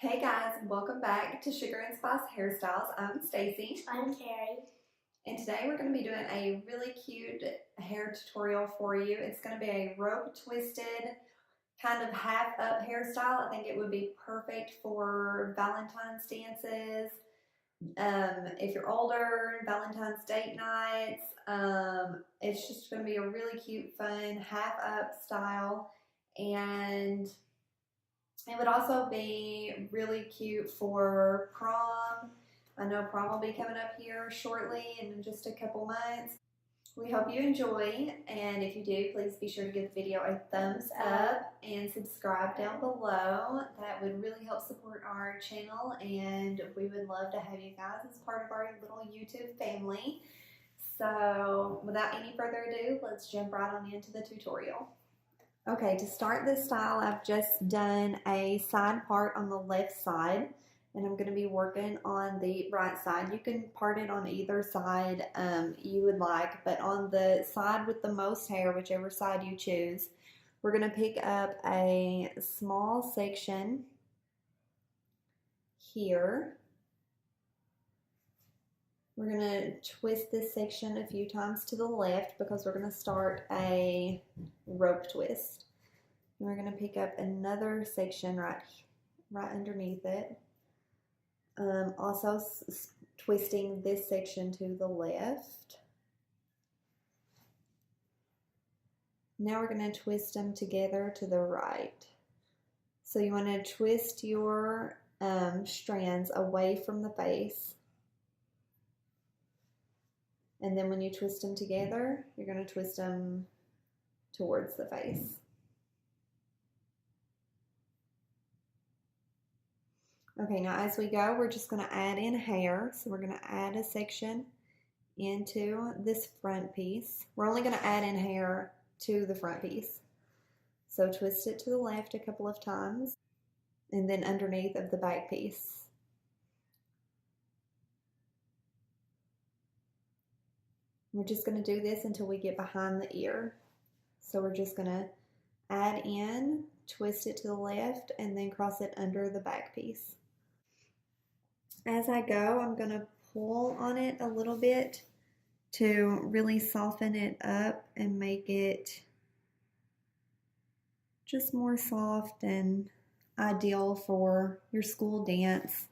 Hey guys, welcome back to Sugar and Spice Hairstyles. I'm Stacy. I'm Terry. And today we're going to be doing a really cute hair tutorial for you. It's going to be a rope twisted, kind of half up hairstyle. I think it would be perfect for Valentine's dances. If you're older, Valentine's date nights. It's just going to be a really cute, fun, half up style. And it would also be really cute for prom. I know prom will be coming up here shortly in just a couple months. We hope you enjoy, and if you do, please be sure to give the video a thumbs up and subscribe down below. That would really help support our channel, and we would love to have you guys as part of our little YouTube family. So without any further ado, let's jump right on into the tutorial. Okay, to start this style, I've just done a side part on the left side, and I'm going to be working on the right side. You can part it on either side you would like, but on the side with the most hair, whichever side you choose, we're going to pick up a small section here. We're going to twist this section a few times to the left because we're going to start a rope twist. And we're going to pick up another section right underneath it. Also twisting this section to the left. Now we're going to twist them together to the right. So you want to twist your strands away from the face. And then when you twist them together, you're going to twist them towards the face. Okay, now as we go, we're just going to add in hair. So we're going to add a section into this front piece. We're only going to add in hair to the front piece. So twist it to the left a couple of times, and then underneath of the back piece. We're just going to do this until we get behind the ear. So we're just going to add in, twist it to the left, and then cross it under the back piece. As I go, I'm going to pull on it a little bit to really soften it up and make it just more soft and ideal for your school dance.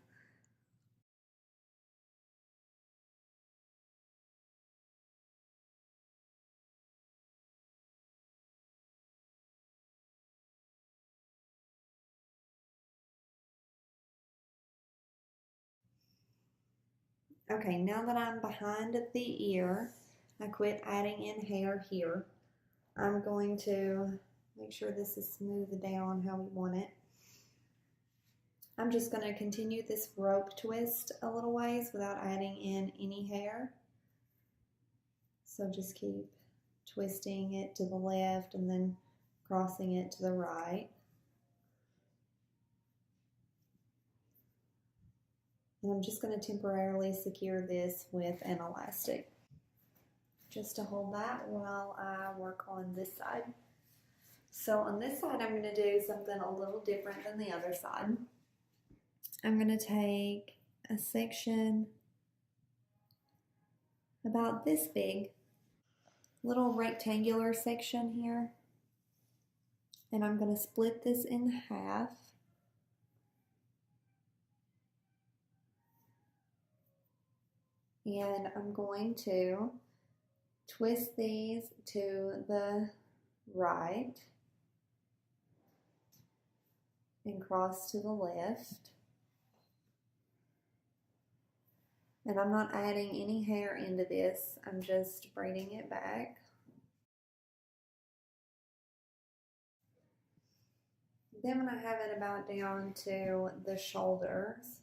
Okay, now that I'm behind the ear, I quit adding in hair here. I'm going to make sure this is smoothed down how we want it. I'm just going to continue this rope twist a little ways without adding in any hair. So just keep twisting it to the left and then crossing it to the right. And I'm just going to temporarily secure this with an elastic, just to hold that while I work on this side. So on this side, I'm going to do something a little different than the other side. I'm going to take a section about this big, little rectangular section here, and I'm going to split this in half. And I'm going to twist these to the right and cross to the left. And I'm not adding any hair into this, I'm just braiding it back. Then when I have it about down to the shoulders,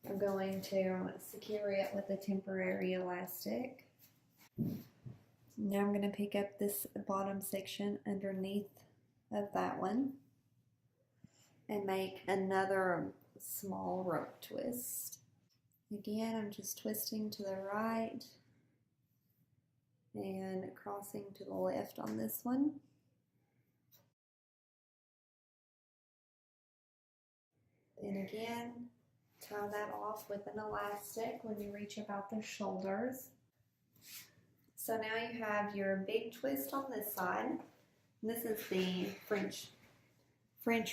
I'm going to secure it with a temporary elastic. Now I'm going to pick up this bottom section underneath of that one and make another small rope twist. Again, I'm just twisting to the right and crossing to the left on this one. And again, tie that off with an elastic when you reach about the shoulders. So now you have your big twist on this side. This is the French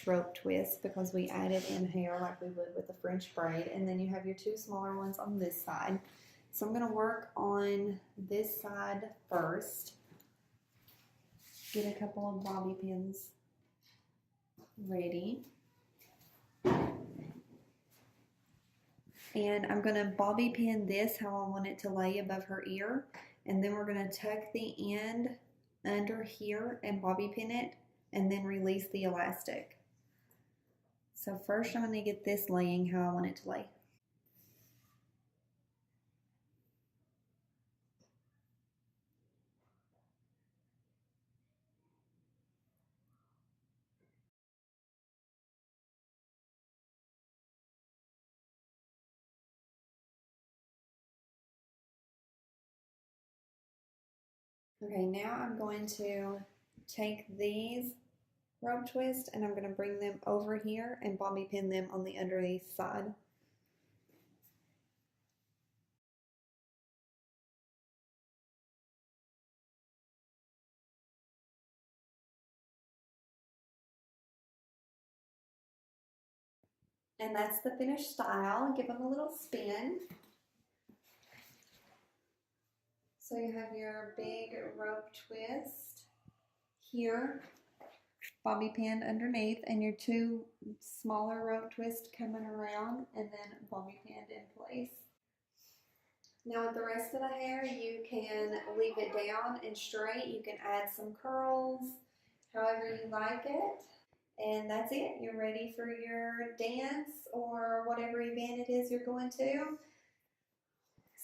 rope twist because we added in hair like we would with a French braid. And then you have your two smaller ones on this side. So I'm going to work on this side first. Get a couple of bobby pins ready. And I'm going to bobby pin this how I want it to lay above her ear. And then we're going to tuck the end under here and bobby pin it and then release the elastic. So first I'm going to get this laying how I want it to lay. Okay, now I'm going to take these rope twists and I'm going to bring them over here and bobby pin them on the underneath side. And that's the finished style. Give them a little spin. So you have your big rope twist here, bobby pinned underneath, and your two smaller rope twists coming around and then bobby pinned in place. Now with the rest of the hair, you can leave it down and straight. You can add some curls, however you like it. And that's it. You're ready for your dance or whatever event it is you're going to.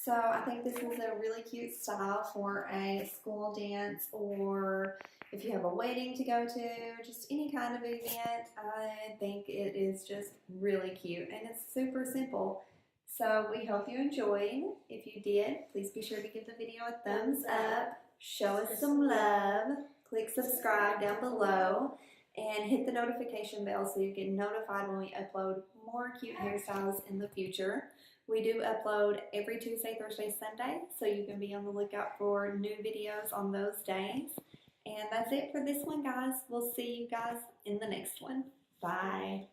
So I think this is a really cute style for a school dance, or if you have a wedding to go to, just any kind of event. I think it is just really cute and it's super simple. So we hope you enjoyed. If you did, please be sure to give the video a thumbs up, show us some love, click subscribe down below, and hit the notification bell so you get notified when we upload more cute hairstyles in the future. We do upload every Tuesday, Thursday, Sunday, so you can be on the lookout for new videos on those days. And that's it for this one, guys. We'll see you guys in the next one. Bye.